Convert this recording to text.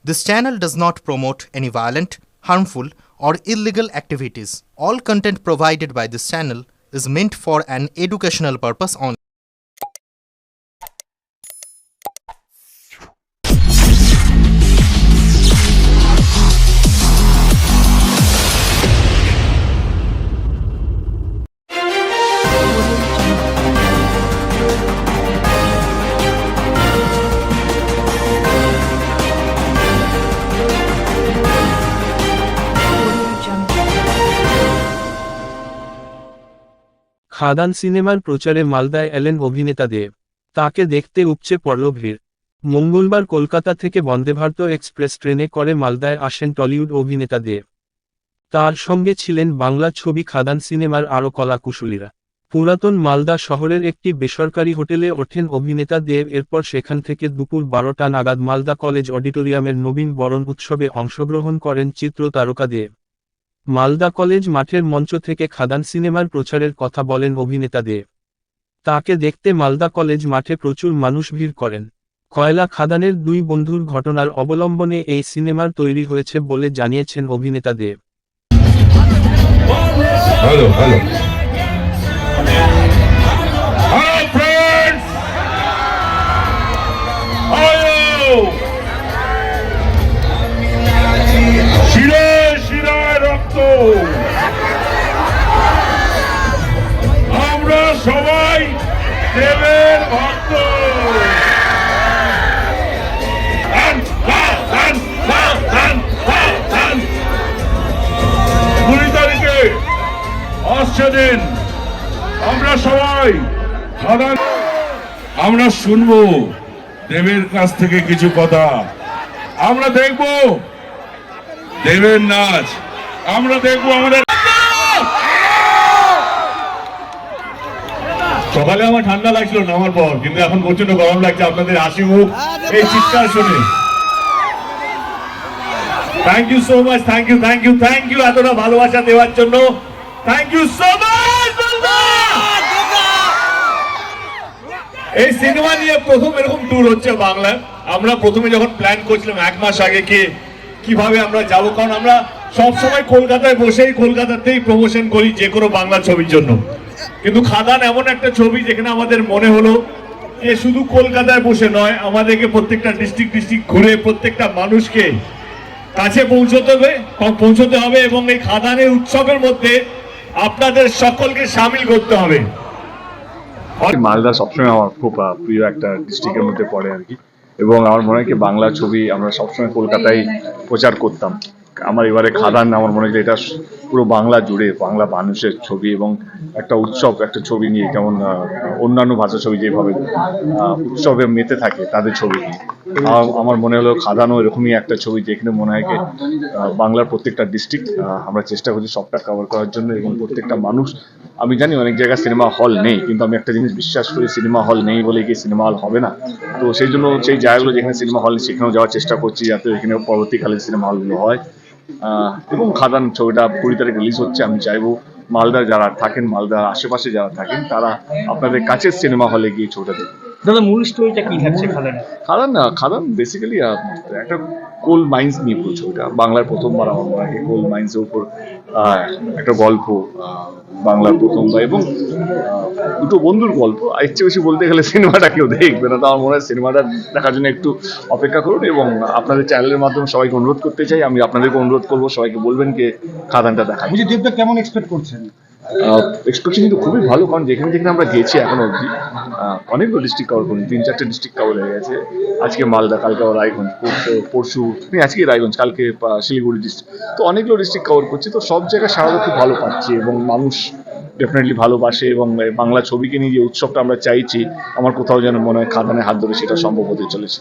This channel does not promote any violent, harmful, or illegal activities. All content provided by this channel is meant for an educational purpose only. খাদান সিনেমার প্রচারে মালদায় এলেন অভিনেতা দেব। তাকে দেখতে উপচে পড়ল ভিড়। মঙ্গলবার কলকাতা থেকে বন্দেভারত এক্সপ্রেস ট্রেনে করে মালদায় আসেন টলিউড অভিনেতা দেব। তার সঙ্গে ছিলেন বাংলা ছবি খাদান সিনেমার আরও কলাকুশলীরা। পুরাতন মালদা শহরের একটি বেসরকারি হোটেলে ওঠেন অভিনেতা দেব। এরপর সেখান থেকে দুপুর 12টা নাগাদ মালদা কলেজ অডিটোরিয়ামের নবীন বরণ উৎসবে অংশগ্রহণ করেন চিত্র তারকা দেব। মালদা কলেজ মাঠের মঞ্চ থেকে খাদান সিনেমার প্রচারের কথা বলেন অভিনেতা দেব। তাকে দেখতে মালদা কলেজ মাঠে প্রচুর মানুষ ভিড় করেন। কয়লা খাদানের দুই বন্ধুর ঘটনার অবলম্বনে এই সিনেমার তৈরি হয়েছে বলে জানিয়েছেন অভিনেতা দেব। হ্যালো হ্যালো আমরা সবাই দেবের ভক্ত। 20 তারিখে আসছে দিন, আমরা সবাই আমরা শুনবো দেবের কাছ থেকে কিছু কথা, আমরা দেখবো দেবের নাচ, আমরা দেখবো আমাদের। সকালে আমার ঠান্ডা লাগছিল নামার পর, কিন্তু এখন প্রচন্ড গরম লাগছে আপনাদের হাসি মুখ, এই চিৎকার শুনে। Thank you so much, thank you thank you thank you এতটা ভালোবাসা দেওয়ার জন্য, থ্যাংক ইউ সো মাচ। এই সিনেমা নিয়ে প্রথম এরকম ট্যুর হচ্ছে বাংলায়। আমরা প্রথমে যখন প্ল্যান করছিলাম 1 মাস আগে কিভাবে আমরা যাব, কারণ আমরা সবসময় কলকাতায় বসেই কলকাতাতেই প্রমোশন করি যে কোনো বাংলা ছবির জন্য। কিন্তু খাদান এমন একটা ছবি যেখানে আমাদের মনে হলো যে শুধু কলকাতায় বসে নয়, আমাদেরকে প্রত্যেকটা ডিস্ট্রিক্ট ঘুরে প্রত্যেকটা মানুষকে কাছে পৌঁছতে হবে এবং এই খাদানের উৎসবের মধ্যে আপনাদের সকলকে সামিল করতে হবে। মালদা সবসময় আমার খুব প্রিয় একটা ডিস্ট্রিক্টের মধ্যে পড়ে আর কি, এবং আমার মনে হয় কি বাংলা ছবি আমরা সবসময় কলকাতায় প্রচার করতাম। আমার এবারে খাদান আমার মনে হয় এটা পুরো বাংলা জুড়ে বাংলা মানুষের ছবি এবং একটা উৎসব, একটা ছবি নিয়ে, যেমন অন্যান্য ভাষা ছবি যেভাবে উৎসবে মেতে থাকে তাদের ছবি নিয়ে আমার মনে হলো খাদানও এরকমই একটা ছবি, যেখানে মনে হয় কি বাংলার প্রত্যেকটা ডিস্ট্রিক্ট আমরা চেষ্টা করছি সবটা কভার করার জন্য, এবং প্রত্যেকটা মানুষ। আমি জানি অনেক জায়গায় সিনেমা হল নেই, কিন্তু আমি একটা জিনিস বিশ্বাস করি, সিনেমা হল নেই বলে কি সিনেমা হল হবে না। তো সেই জন্য সেই জায়গাগুলো যেখানে সিনেমা হল সেখানেও যাওয়ার চেষ্টা করছি, যাতে এখানে পরবর্তীকালে সিনেমা হলগুলো হয়। এবং খাদান ছবিটা 20 তারিখ রিলিজ হচ্ছে। আমি চাইবো মালদা যারা থাকেন, মালদার আশেপাশে যারা থাকেন, তারা আপনাদের কাছের সিনেমা হলে গিয়ে ছবিটা দেখুন। দাদা, মূল স্টোরিটা কি থাকছে খাদান বেসিক্যালি একটা কোল মাইন্স নিয়ে পুরো ছবিটা। বাংলার প্রথমবার আমার মনে হয় কোল মাইন্সের উপর একটা গল্প, বাংলার প্রথমবার, এবং দুটো বন্ধুর গল্প। এর চেয়ে বেশি বলতে গেলে সিনেমাটা কেউ দেখবে না, তো আমার মনে হয় সিনেমাটা দেখার জন্য একটু অপেক্ষা করুন। এবং আপনাদের চ্যানেলের মাধ্যমে সবাইকে অনুরোধ করতে চাই, আমি আপনাদেরকে অনুরোধ করবো সবাইকে বলবেন কে খাদানটা দেখা। দেবদা কেমন এক্সপেক্ট করছেন? এক্সপেকটেশন কিন্তু খুবই ভালো, কারণ যেখানে আমরা গেছি এখনো অবধি অনেকগুলো ডিস্ট্রিক্ট কভার করি, 3-4টে ডিস্ট্রিক্ট কভার হয়ে গেছে। আজকে মালদা, কালকে রায়গঞ্জ, পরশু আজকে রায়গঞ্জ, কালকে শিলিগুড়ি ডিস্ট্রিক্ট, তো অনেকগুলো ডিস্ট্রিক্ট কভার করছি। তো সব জায়গায় সারা খুব ভালো পাচ্ছি এবং মানুষ ডেফিনেটলি ভালোবাসে, এবং বাংলা ছবিকে নিয়ে যে উৎসবটা আমরা চাইছি, আমার কোথাও যেন মনে হয় খাদানের হাত ধরে সেটা সম্ভব হতে চলেছে।